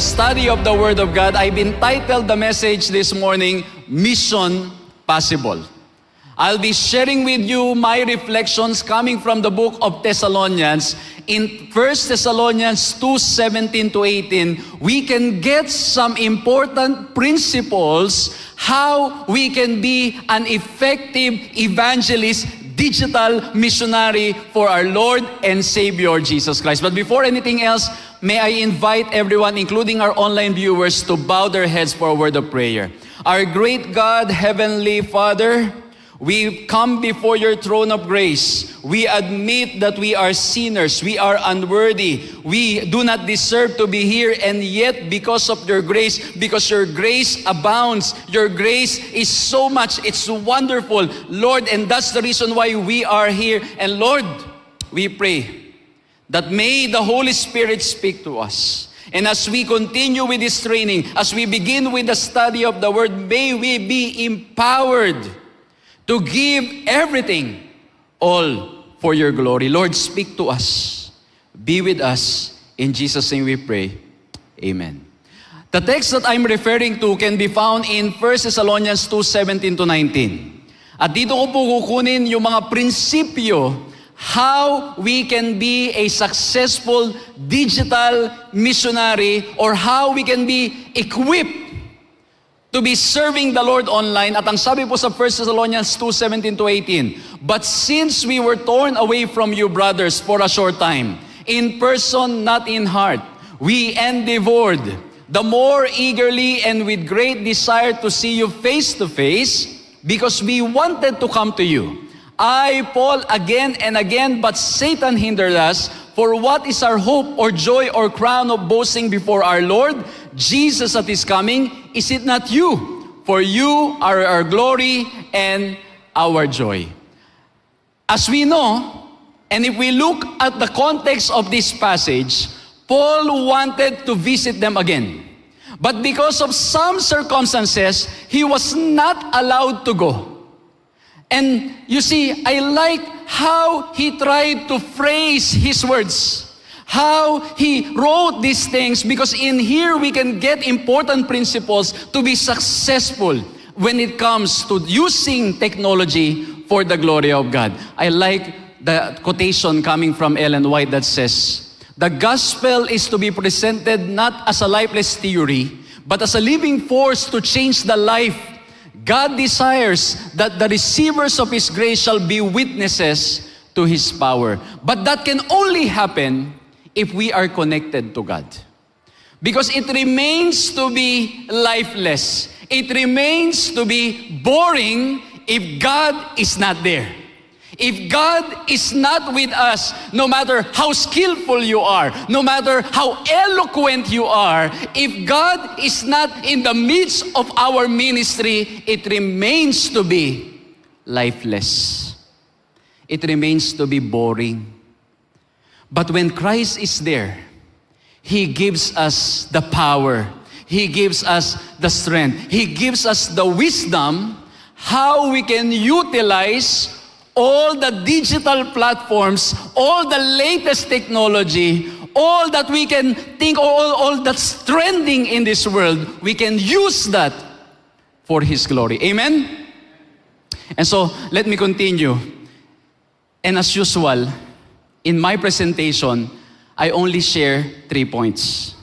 the study of the Word of God. I've entitled the message this morning, Mission Possible. I'll be sharing with you my reflections coming from the book of Thessalonians. In 1 Thessalonians 2:17 to 18, we can get some important principles how we can be an effective evangelist, digital missionary for our Lord and Savior Jesus Christ. But before anything else, may I invite everyone, including our online viewers, to bow their heads for a word of prayer. Our great God, Heavenly Father, we come before your throne of grace. We admit that we are sinners. We are unworthy. We do not deserve to be here. And yet, because of your grace, because your grace abounds, your grace is so much, it's wonderful, Lord. And that's the reason why we are here. And Lord, we pray that may the Holy Spirit speak to us. And as we continue with this training, as we begin with the study of the Word, may we be empowered to give everything, all for your glory. Lord, speak to us. Be with us. In Jesus' name we pray. Amen. The text that I'm referring to can be found in 1 Thessalonians 2:17 to 19. At dito ko po kukunin yung mga prinsipyo how we can be a successful digital missionary or how we can be equipped to be serving the Lord online. At ang sabi po sa 1 Thessalonians 2:17 to 18, but since we were torn away from you, brothers, for a short time, in person, not in heart, we endeavored the more eagerly and with great desire to see you face to face, because we wanted to come to you. I, Paul, again and again, but Satan hindered us. For what is our hope or joy or crown of boasting before our Lord Jesus at His coming? Is it not you? For you are our glory and our joy. As we know, and if we look at the context of this passage, Paul wanted to visit them again. But because of some circumstances, he was not allowed to go. And you see, I like how he tried to phrase his words, how he wrote these things, because in here we can get important principles to be successful when it comes to using technology for the glory of God. I like the quotation coming from Ellen White that says, the gospel is to be presented not as a lifeless theory, but as a living force to change the life. God desires that the receivers of His grace shall be witnesses to His power. But that can only happen if we are connected to God. Because it remains to be lifeless. It remains to be boring if God is not there. If God is not with us, no matter how skillful you are, no matter how eloquent you are, if God is not in the midst of our ministry, it remains to be lifeless. It remains to be boring. But when Christ is there, He gives us the power. He gives us the strength. He gives us the wisdom how we can utilize all the digital platforms, all the latest technology, all that we can think, all that's trending in this world, we can use that for His glory. Amen? And so, let me continue. And as usual, in my presentation, I only share 3 points.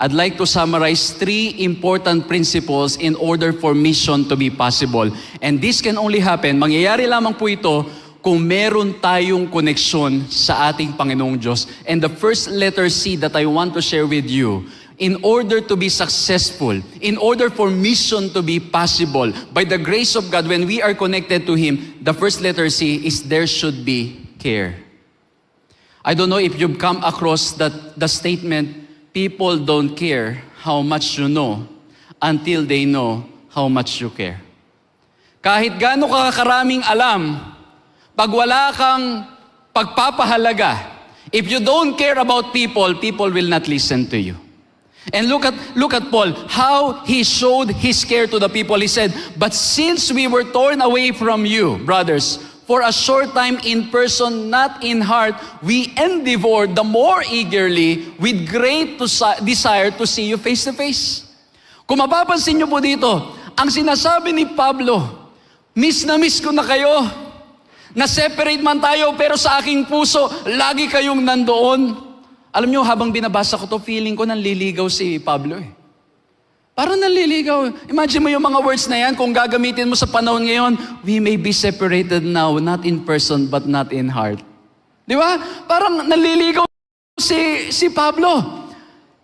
I'd like to summarize 3 important principles in order for mission to be possible. And this can only happen, mangyayari lamang po ito kung meron tayong koneksyon sa ating Panginoong Diyos. And the first letter C that I want to share with you, in order to be successful, in order for mission to be possible, by the grace of God, when we are connected to Him, the first letter C is there should be care. I don't know if you've come across the statement, people don't care how much you know until they know how much you care. Kahit gaano ka karaming alam, pag wala kang pagpapahalaga, if you don't care about people, people will not listen to you. And look at Paul, how he showed his care to the people. He said, but since we were torn away from you, brothers, for a short time in person, not in heart, we endeavor the more eagerly with great desire to see you face to face. Kung mapapansin niyo po dito, ang sinasabi ni Pablo, miss na miss ko na kayo. Na-separate man tayo, pero sa aking puso, lagi kayong nandoon. Alam niyo, habang binabasa ko to, feeling ko nanliligaw si Pablo eh. Parang nanliligaw. Imagine mo yung mga words na yan, kung gagamitin mo sa panahon ngayon, we may be separated now, not in person, but not in heart. Di ba? Parang nanliligaw si Pablo.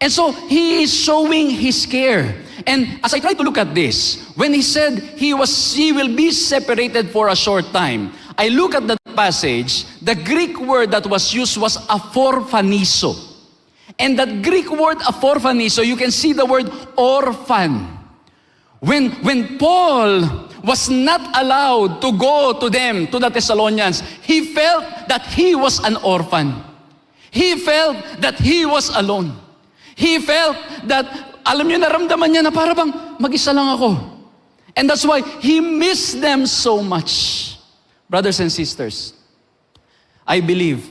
And so, he is showing his care. And as I try to look at this, when he said he will be separated for a short time, I look at that passage, the Greek word that was used was aphorphaniso. And that Greek word aphorphaniso, you can see the word orphan. When Paul was not allowed to go to them, to the Thessalonians, he felt that he was an orphan. He felt that he was alone. He felt that, alam niyo, naramdaman niya na para bang mag-isa lang ako. And that's why he missed them so much. Brothers and sisters, I believe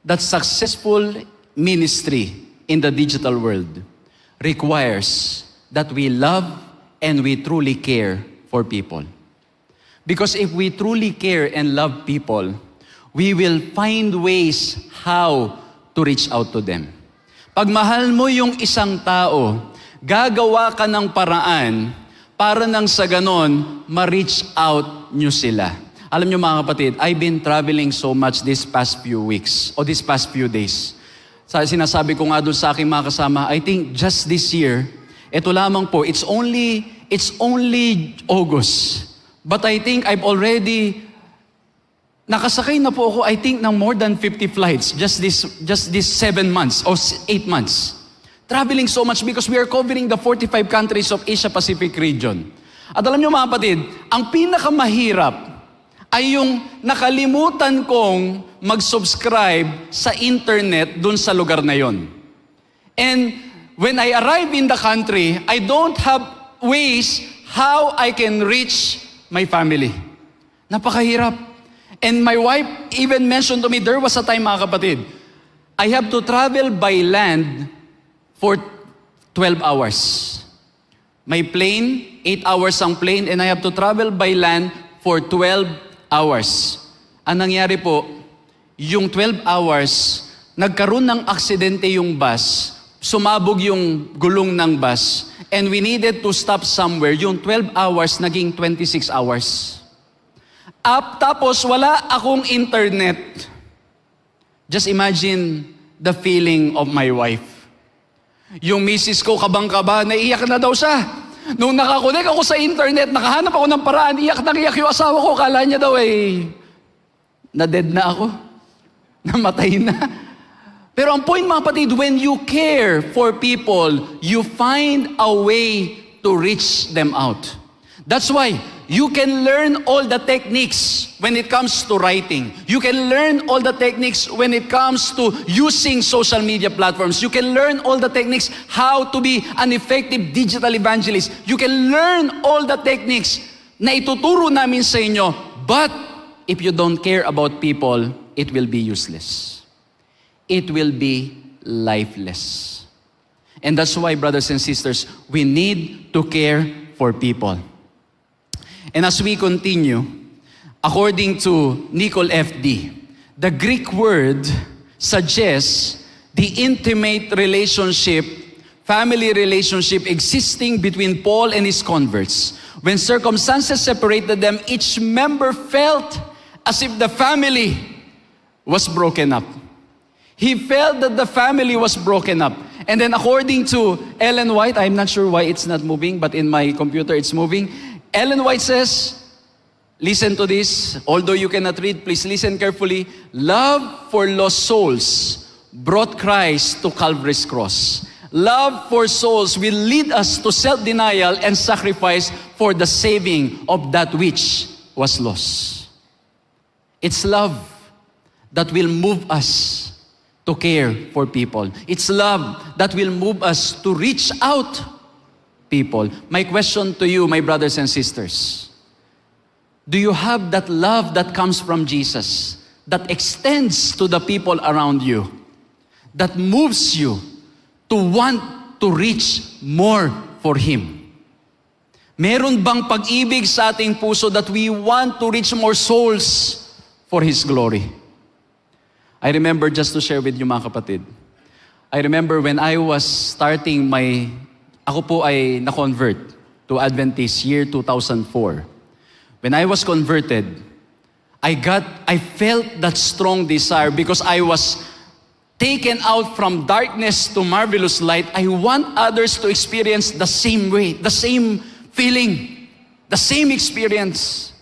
that successful ministry in the digital world requires that we love and we truly care for people. Because if we truly care and love people, we will find ways how to reach out to them. Pag mahal mo yung isang tao, gagawa ka ng paraan para nang sa ganon, ma-reach out nyo sila. Alam nyo mga kapatid, I've been traveling so much this past few weeks or these past few days. Sinasabi ko nga doon sa aking mga kasama, I think just this year, ito lamang po, it's only August. But I think I've already, nakasakay na po ako, I think, ng more than 50 flights just this 7 months or 8 months. Traveling so much because we are covering the 45 countries of Asia-Pacific region. At alam nyo mga kapatid, ang pinakamahirap ay yung nakalimutan kong mag-subscribe sa internet dun sa lugar na yon. And when I arrive in the country, I don't have ways how I can reach my family. Napakahirap. And my wife even mentioned to me, there was a time mga kapatid, I have to travel by land for 12 hours. My plane, 8 hours ang plane, and I have to travel by land for 12 hours. Ang nangyari po, yung 12 hours, nagkaroon ng aksidente yung bus, sumabog yung gulong ng bus, and we needed to stop somewhere. Yung 12 hours, naging 26 hours. Tapos wala akong internet. Just imagine the feeling of my wife. Yung misis ko, kabang-kaba, naiiyak na daw siya. Nung nakakonek ako sa internet, nakahanap ako ng paraan, iyak yung asawa ko, kala niya daw na-dead na ako. Namatay na. Pero ang point mga kapatid, when you care for people, you find a way to reach them out. That's why you can learn all the techniques when it comes to writing. You can learn all the techniques when it comes to using social media platforms. You can learn all the techniques how to be an effective digital evangelist. You can learn all the techniques na ituturo namin sa inyo. But if you don't care about people, it will be useless. It will be lifeless. And that's why, brothers and sisters, we need to care for people. And as we continue, according to Nicole F.D., the Greek word suggests the intimate relationship, family relationship existing between Paul and his converts. When circumstances separated them, each member felt as if the family was broken up. He felt that the family was broken up. And then according to Ellen White, I'm not sure why it's not moving, but in my computer it's moving. Ellen White says, listen to this, although you cannot read, please listen carefully. Love for lost souls brought Christ to Calvary's cross. Love for souls will lead us to self-denial and sacrifice for the saving of that which was lost. It's love that will move us to care for people. It's love that will move us to reach out people. My question to you, my brothers and sisters, Do you have that love that comes from Jesus, that extends to the people around you, that moves you to want to reach more for Him? Meron bang pag-ibig sa ating puso that we want to reach more souls for His glory? I remember, just to share with you mga kapatid, I remember when I was starting ako po ay na-convert to Adventist year 2004. When I was converted, I felt that strong desire because I was taken out from darkness to marvelous light. I want others to experience the same way, the same feeling, the same experience.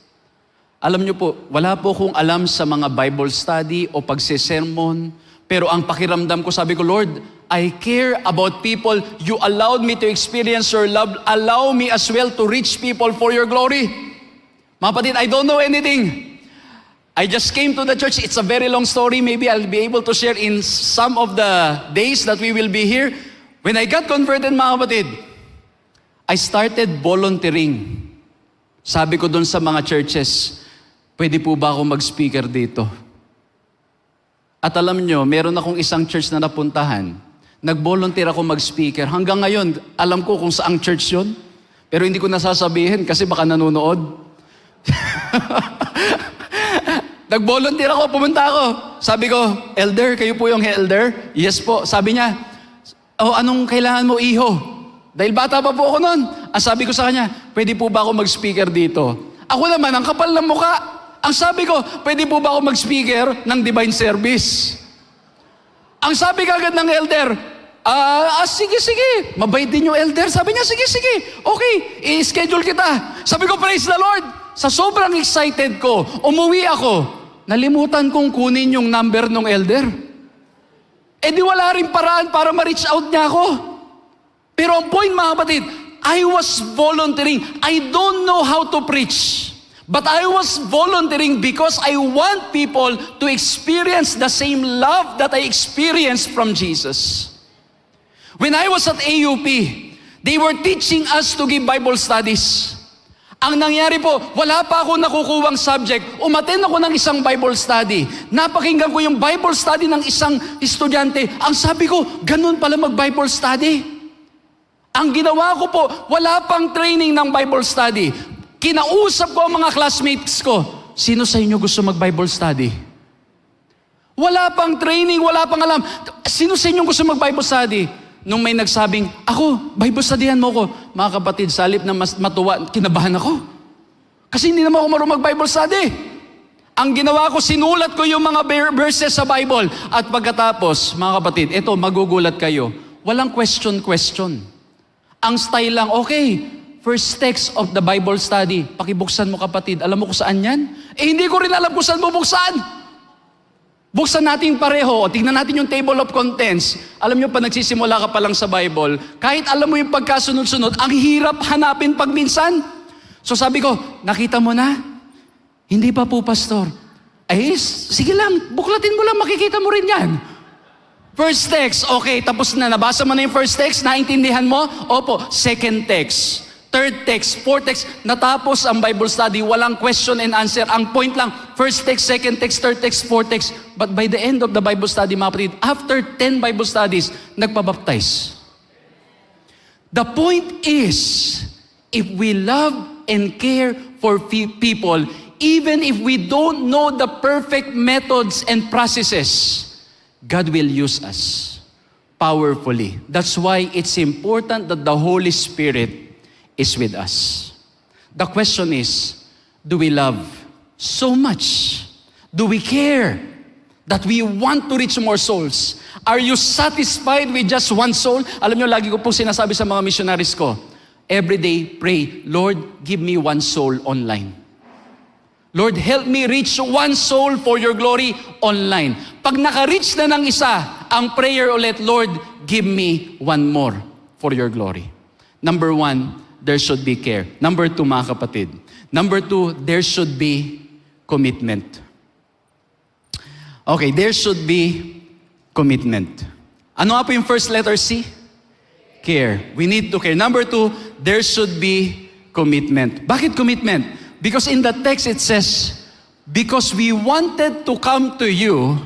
Alam niyo po, wala po akong alam sa mga Bible study o pagsesermon, pero ang pakiramdam ko, sabi ko, Lord, I care about people. You allowed me to experience your love. Allow me as well to reach people for your glory. Mga kapatid, I don't know anything. I just came to the church. It's a very long story. Maybe I'll be able to share in some of the days that we will be here. When I got converted, mga kapatid, I started volunteering. Sabi ko doon sa mga churches, pwede po ba ako mag-speaker dito? At alam nyo, meron akong isang church na napuntahan. Nag-volunteer ako mag-speaker. Hanggang ngayon, alam ko kung saang church yun. Pero hindi ko nasasabihin kasi baka nanonood. Nag-volunteer ako, pumunta ako. Sabi ko, Elder, kayo po yung elder? Yes po. Sabi niya, anong kailangan mo, iho? Dahil bata pa po ako noon. Ang sabi ko sa kanya, pwede po ba ako mag-speaker dito? Ako naman, ang kapal ng mukha. Ang sabi ko, pwede po ba ako mag-speaker ng divine service? Ang sabi kagad ng elder, sige. Mabait din yung elder. Sabi niya, sige. Okay, i-schedule kita. Sabi ko, praise the Lord. Sa sobrang excited ko, umuwi ako. Nalimutan kong kunin yung number ng elder. Di wala rin paraan para ma-reach out niya ako. Pero ang point, mga kapatid, I was volunteering. I don't know how to preach. But I was volunteering because I want people to experience the same love that I experienced from Jesus. When I was at AUP, they were teaching us to give Bible studies. Ang nangyari po, wala pa ako nakukuwang subject. Umattend ako ng isang Bible study. Napakinggan ko yung Bible study ng isang estudyante. Ang sabi ko, ganun pala mag-Bible study. Ang ginawa ko po, wala pang training ng Bible study. Kinausap ko ang mga classmates ko. Sino sa inyo gusto mag-Bible study? Wala pang training, wala pang alam. Sino sa inyo gusto mag-Bible study? Nung may nagsabing, ako, Bible studyan mo ko. Mga kapatid, sa halip na matuwa, kinabahan ako. Kasi hindi naman ako marunong mag-Bible study. Ang ginawa ko, sinulat ko yung mga verses sa Bible. At pagkatapos, mga kapatid, ito, magugulat kayo. Walang question. Ang style lang, okay, first text of the Bible study. Pakibuksan mo kapatid. Alam mo kung saan yan? Hindi ko rin alam kung saan mo buksan. Buksan natin pareho, tingnan natin yung table of contents. Alam nyo, pa nagsisimula ka pa lang sa Bible, kahit alam mo yung pagkasunod-sunod, ang hirap hanapin pag minsan. So sabi ko, nakita mo na? Hindi pa po, pastor. Sige lang, buklatin mo lang, makikita mo rin yan. First text, okay, tapos na. Nabasa mo na yung first text, naintindihan mo? Opo, second text. Third text, fourth text, natapos ang Bible study, walang question and answer. Ang point lang, first text, second text, third text, fourth text. But by the end of the Bible study, mga kapatid, after 10 Bible studies, nagpabaptize. The point is, if we love and care for people, even if we don't know the perfect methods and processes, God will use us powerfully. That's why it's important that the Holy Spirit is with us. The question is, do we love so much? Do we care that we want to reach more souls? Are you satisfied with just one soul? Alam nyo, lagi ko pong sinasabi sa mga missionaries ko, every day, pray, Lord, give me one soul online. Lord, help me reach one soul for your glory online. Pag naka-reach na ng isa, ang prayer ulit, Lord, give me one more for your glory. Number one, there should be care. Number two, mga kapatid. Number two, there should be commitment. Okay, there should be commitment. Ano nga po yung first letter C? Care. We need to care. Number two, there should be commitment. Bakit commitment? Because in the text it says, because we wanted to come to you,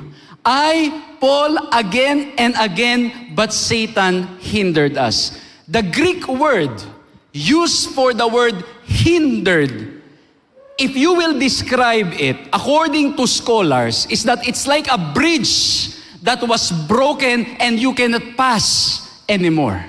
I, Paul, again and again, but Satan hindered us. The Greek word used for the word hindered, if you will describe it, according to scholars, is that it's like a bridge that was broken and you cannot pass anymore.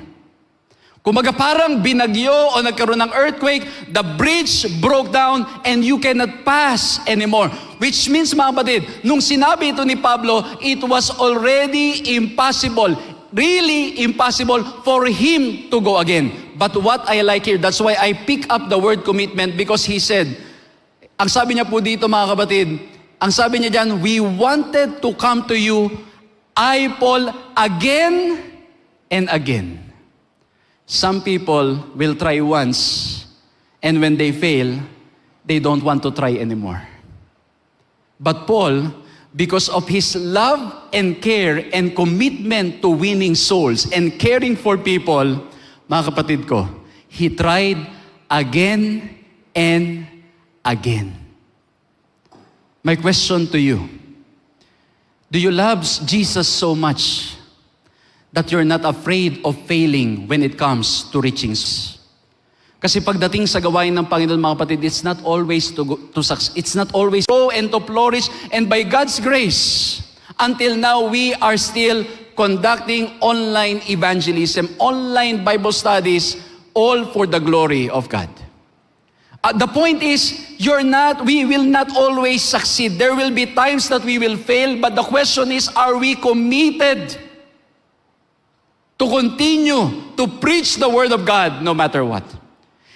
Kumaga parang binagyo o nagkaroon ng earthquake, the bridge broke down and you cannot pass anymore. Which means, mga kapatid, nung sinabi ito ni Pablo, it was already impossible, really impossible for him to go again. But what I like here, that's why I pick up the word commitment, because he said, ang sabi niya po dito, mga kapatid, ang sabi niya dyan, we wanted to come to you, I, Paul, again and again. Some people will try once, and when they fail, they don't want to try anymore. But Paul, because of his love and care and commitment to winning souls and caring for people, mga kapatid ko, he tried again and again. My question to you, do you love Jesus so much that you're not afraid of failing when it comes to reaching? Kasi pagdating sa gawain ng Panginoon, mga kapatid, it's not always to succeed. It's not always to grow and to flourish. And by God's grace, until now, we are still conducting online evangelism, online Bible studies, all for the glory of God. The point is, we will not always succeed. There will be times that we will fail, but the question is, are we committed to continue to preach the Word of God no matter what?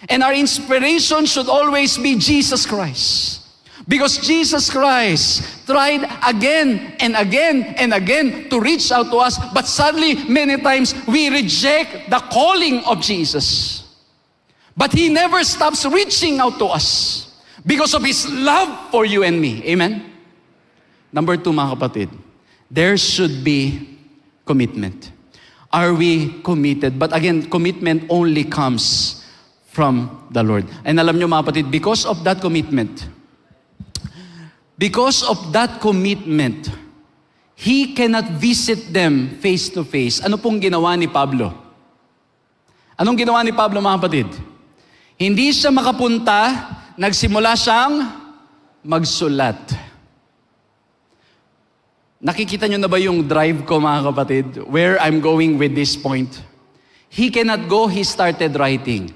And our inspiration should always be Jesus Christ. Because Jesus Christ tried again and again and again to reach out to us, but sadly, many times we reject the calling of Jesus. But He never stops reaching out to us because of His love for you and me. Amen? Number 2, mga kapatid, there should be commitment. Are we committed? But again, commitment only comes from the Lord. And alam nyo, mga kapatid, because of that commitment, He cannot visit them face to face. Ano pong ginawa ni Pablo? Anong ginawa ni Pablo, mga kapatid? Hindi siya makapunta, nagsimula siyang magsulat. Nakikita nyo na ba yung drive ko, mga kapatid? Where I'm going with this point? He cannot go, he started writing.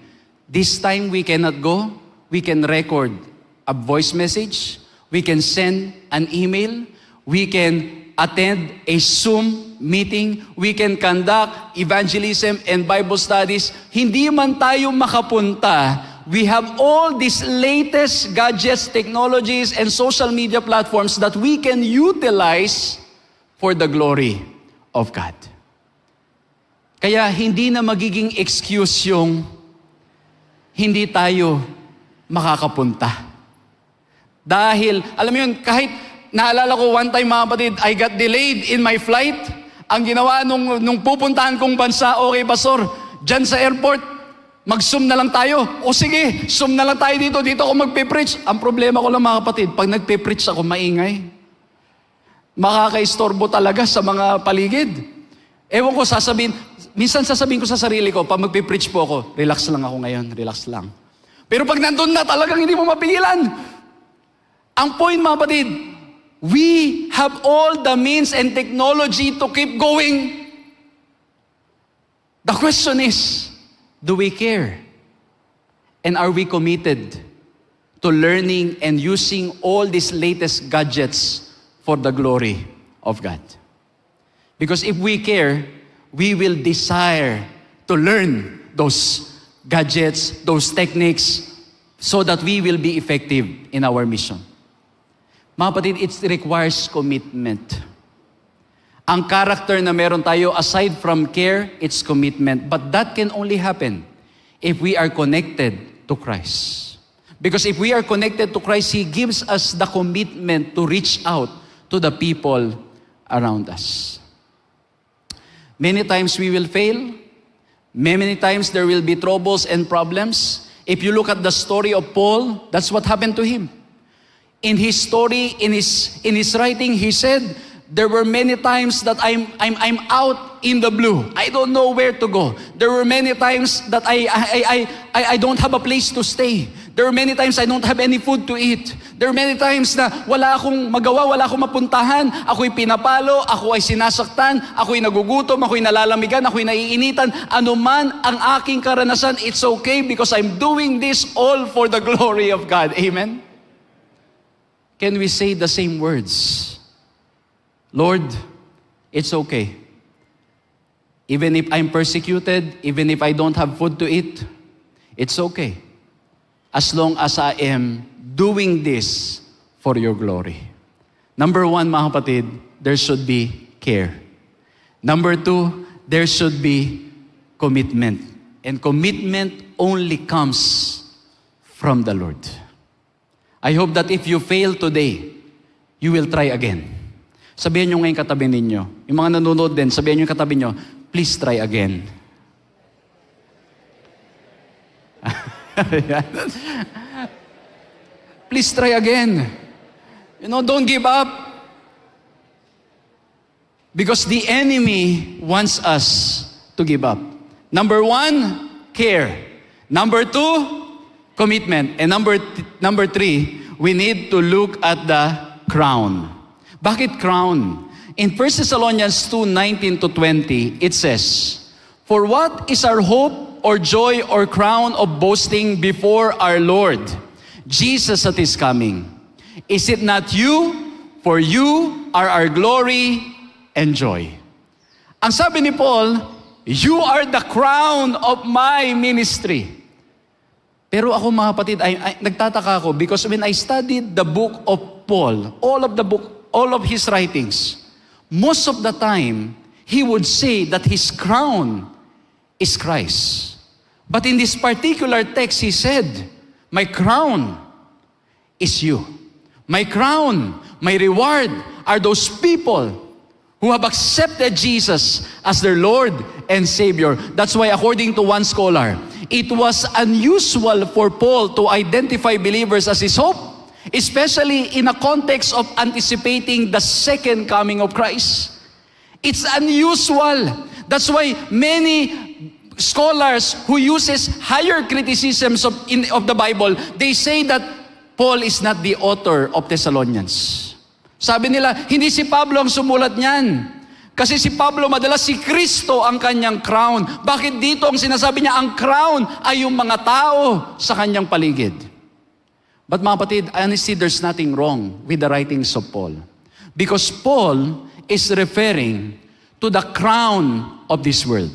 This time we cannot go, we can record a voice message, we can send an email, we can attend a Zoom meeting, we can conduct evangelism and Bible studies. Hindi man tayo makapunta, we have all these latest gadgets, technologies, and social media platforms that we can utilize for the glory of God. Kaya hindi na magiging excuse yung hindi tayo makakapunta. Dahil, alam mo yun, kahit naalala ko one time, mga kapatid, I got delayed in my flight. Ang ginawa nung pupuntahan kong bansa, okay, Pastor, dyan sa airport, mag-zoom na lang tayo. O sige, zoom na lang tayo dito ako magpe-preach. Ang problema ko lang, mga kapatid, pag nagpe-preach ako, maingay. Makakaistorbo talaga sa mga paligid. Ewan ko, minsan sasabihin ko sa sarili ko, pag magpe-preach po ako, relax lang ako ngayon, relax lang. Pero pag nandun na, talagang hindi mo mapigilan. Ang point, mga kapatid, we have all the means and technology to keep going. The question is, do we care? And are we committed to learning and using all these latest gadgets for the glory of God? Because if we care, we will desire to learn those gadgets, those techniques, so that we will be effective in our mission. Mga kapatid, it requires commitment. Ang character na meron tayo, aside from care, it's commitment. But that can only happen if we are connected to Christ. Because if we are connected to Christ, He gives us the commitment to reach out to the people around us. Many times we will fail. Many times there will be troubles and problems. If you look at the story of Paul, that's what happened to him. In his story, in his writing, he said, there were many times that I'm out in the blue. I don't know where to go. There were many times that I don't have a place to stay. There were many times I don't have any food to eat. There were many times na wala akong magawa, wala akong mapuntahan. Ako'y pinapalo, ako ay sinasaktan, ako'y nagugutom, ako'y nalalamigan, ako'y naiinitan. Ano man ang aking karanasan, it's okay because I'm doing this all for the glory of God. Amen? Can we say the same words? Lord, it's okay. Even if I'm persecuted, even if I don't have food to eat, it's okay. As long as I am doing this for your glory. Number one, mga kapatid, there should be care. Number two, there should be commitment. And commitment only comes from the Lord. I hope that if you fail today, you will try again. Sabihin nyo ngayon katabi ninyo. Yung mga nanonood din, sabihin nyo katabi nyo, please try again. Please try again. Don't give up. Because the enemy wants us to give up. Number one, care. Number two, commitment. And number three, we need to look at the crown. Bakit crown? In 1 Thessalonians 2:19-20, it says, "For what is our hope or joy or crown of boasting before our Lord Jesus at His coming? Is it not you? For you are our glory and joy." Ang sabi ni Paul, you are the crown of my ministry. Pero ako mga kapatid, nagtataka ako because when I studied the book of Paul, all of his writings, most of the time, he would say that his crown is Christ. But in this particular text, he said, my crown is you. My crown, my reward are those people who have accepted Jesus as their Lord and Savior. That's why according to one scholar, it was unusual for Paul to identify believers as his hope, especially in a context of anticipating the second coming of Christ. It's unusual. That's why many scholars who uses higher criticisms of the Bible, they say that Paul is not the author of Thessalonians. Sabi nila, hindi si Pablo ang sumulat niyan. Kasi si Pablo, madalas si Kristo ang kanyang crown. Bakit dito ang sinasabi niya, ang crown ay yung mga tao sa kanyang paligid? But mga kapatid, honestly, there's nothing wrong with the writings of Paul. Because Paul is referring to the crown of this world.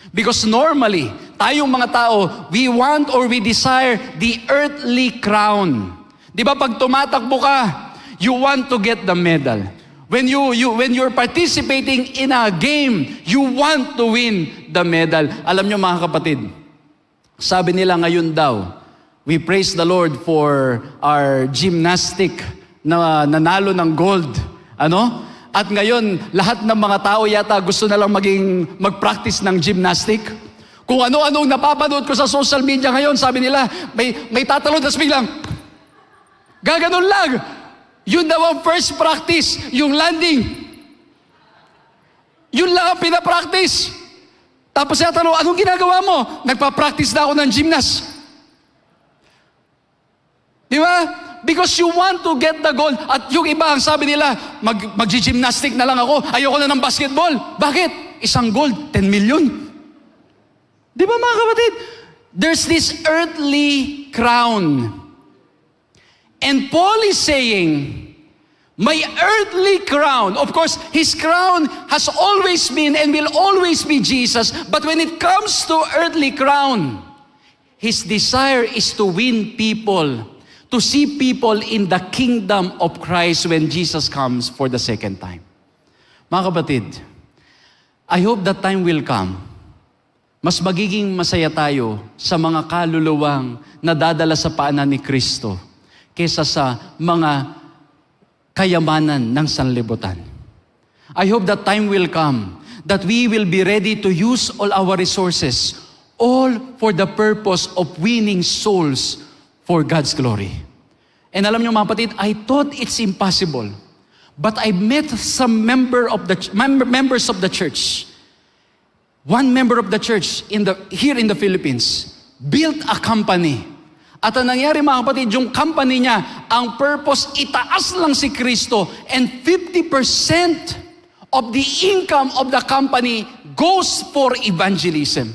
Because normally, tayong mga tao, we want or we desire the earthly crown. Di ba pag tumatakbo ka, you want to get the medal. When you're participating in a game, you want to win the medal. Alam nyo mga kapatid, sabi nila ngayon daw, we praise the Lord for our gymnastic na nanalo ng gold. At ngayon, lahat ng mga tao yata gusto na lang mag-practice ng gymnastic. Kung ano-anong napapanood ko sa social media ngayon, sabi nila, may tatalon, tapos biglang, gaganon lang. Yun daw ang first practice, yung landing. Yun lang ang pinapractice. Tapos siya tanong, anong ginagawa mo? Nagpa-practice na ako ng gymnast. Di ba? Because you want to get the goal. At yung iba, ang sabi nila, mag-gymnastic na lang ako. Ayoko na ng basketball. Bakit? Isang gold, 10 million. Di ba mga kapatid? There's this earthly crown. And Paul is saying, my earthly crown, of course, his crown has always been and will always be Jesus. But when it comes to earthly crown, his desire is to win people, to see people in the kingdom of Christ when Jesus comes for the second time. Mga kapatid, I hope that time will come. Mas magiging masaya tayo sa mga kaluluwang nadadala sa paanan ni Kristo kesa sa mga kayamanan ng sanlibutan. I hope that time will come that we will be ready to use all our resources, all for the purpose of winning souls for God's glory. And alam niyo mga kapatid, I thought it's impossible. But I met some members of the church. One member of the church here in the Philippines built a company. At ang nangyari mga kapatid, yung company niya, ang purpose, itaas lang si Kristo, and 50% of the income of the company goes for evangelism.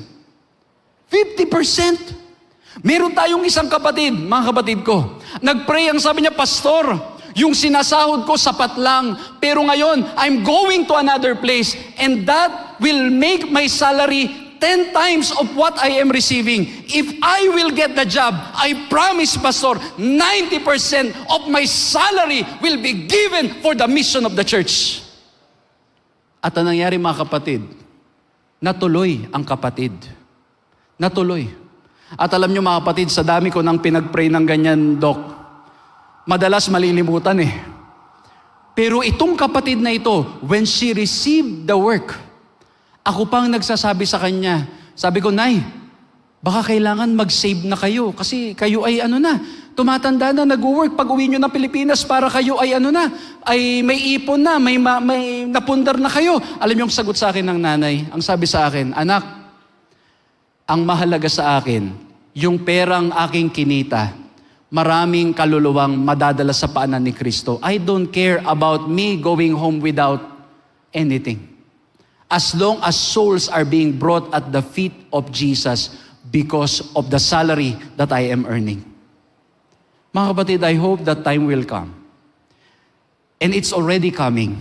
50%. Meron tayong isang kapatid, mga kapatid ko, nagpray, ang sabi niya, Pastor, yung sinasahod ko sapat lang, pero ngayon, I'm going to another place, and that will make my salary 10 times of what I am receiving. If I will get the job, I promise, Pastor, 90% of my salary will be given for the mission of the church. At ang nangyari mga kapatid, natuloy ang kapatid. Natuloy. At alam nyo mga kapatid, sa dami ko nang pinag-pray ng ganyan, Doc, madalas malilimutan eh. Pero itong kapatid na ito, when she received the work, ako pang nagsasabi sa kanya, sabi ko, Nay, baka kailangan mag-save na kayo kasi kayo ay tumatanda na, nag-work pag uwi nyo ng Pilipinas para kayo ay ay may ipon na, may napundar na kayo. Alam niyo yung sagot sa akin ng nanay, ang sabi sa akin, anak, ang mahalaga sa akin, yung perang aking kinita, maraming kaluluwang madadala sa paanan ni Kristo. I don't care about me going home without anything. As long as souls are being brought at the feet of Jesus because of the salary that I am earning. Mga kapatid, I hope that time will come. And it's already coming.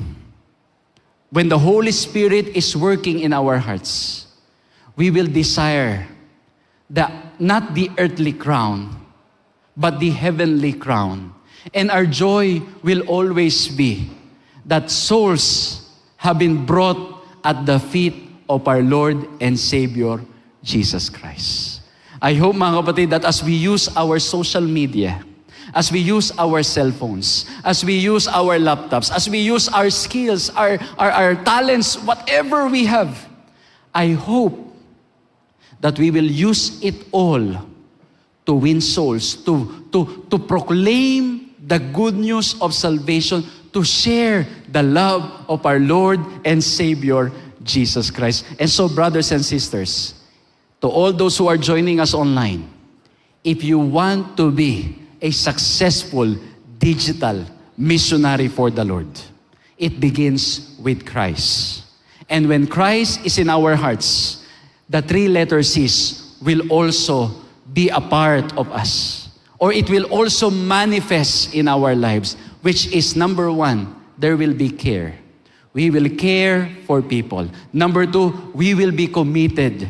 When the Holy Spirit is working in our hearts, we will desire not the earthly crown, but the heavenly crown. And our joy will always be that souls have been brought at the feet of our Lord and Savior, Jesus Christ. I hope mga kapatid that as we use our social media, as we use our cell phones, as we use our laptops, as we use our skills, our talents, whatever we have, I hope that we will use it all to win souls, to proclaim the good news of salvation, to share the love of our Lord and Savior, Jesus Christ. And so, brothers and sisters, to all those who are joining us online, if you want to be a successful digital missionary for the Lord, it begins with Christ. And when Christ is in our hearts, the 3 letter C's will also be a part of us. Or it will also manifest in our lives, which is number 1, there will be care. We will care for people. Number 2, we will be committed.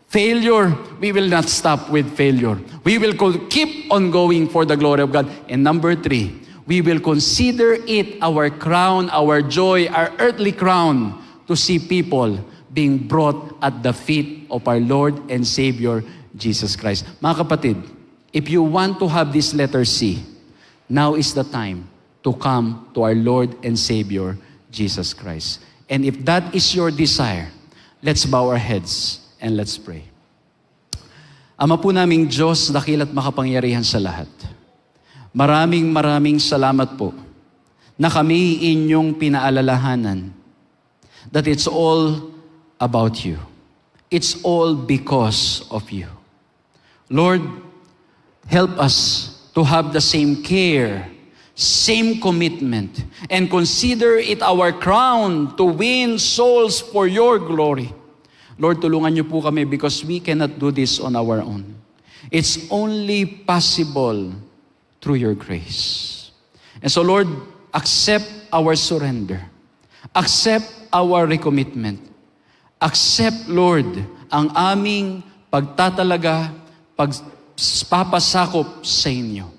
Failure, we will not stop with failure. We will keep on going for the glory of God. And number 3, we will consider it our crown, our joy, our earthly crown to see people being brought at the feet of our Lord and Savior, Jesus Christ. Mga kapatid, if you want to have this letter C, now is the time to come to our Lord and Savior, Jesus Christ. And if that is your desire, let's bow our heads and let's pray. Ama po naming Diyos, dakila't makapangyarihan sa lahat. Maraming salamat po na kami inyong pinaalalahanan that it's all about you. It's all because of you. Lord, help us to have the same care, same commitment, and consider it our crown to win souls for your glory. Lord, tulungan niyo po kami because we cannot do this on our own. It's only possible through your grace. And so, Lord, accept our surrender. Accept our recommitment. Accept, Lord, ang aming pagtatalaga, pagpapasakop sa inyo.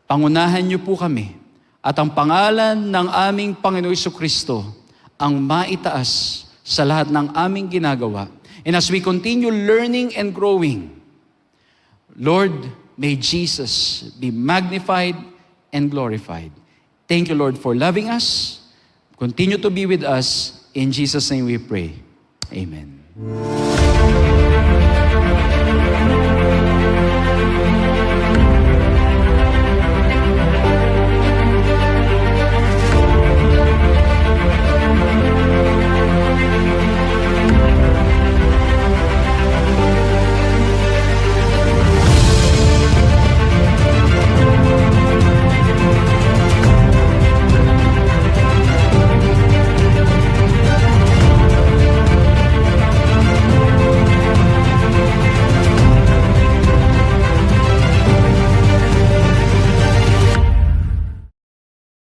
Pangunahan niyo po kami at ang pangalan ng aming Panginoong Jesucristo ang maitaas sa lahat ng aming ginagawa. And as we continue learning and growing, Lord, may Jesus be magnified and glorified. Thank you, Lord, for loving us. Continue to be with us. In Jesus' name we pray. Amen.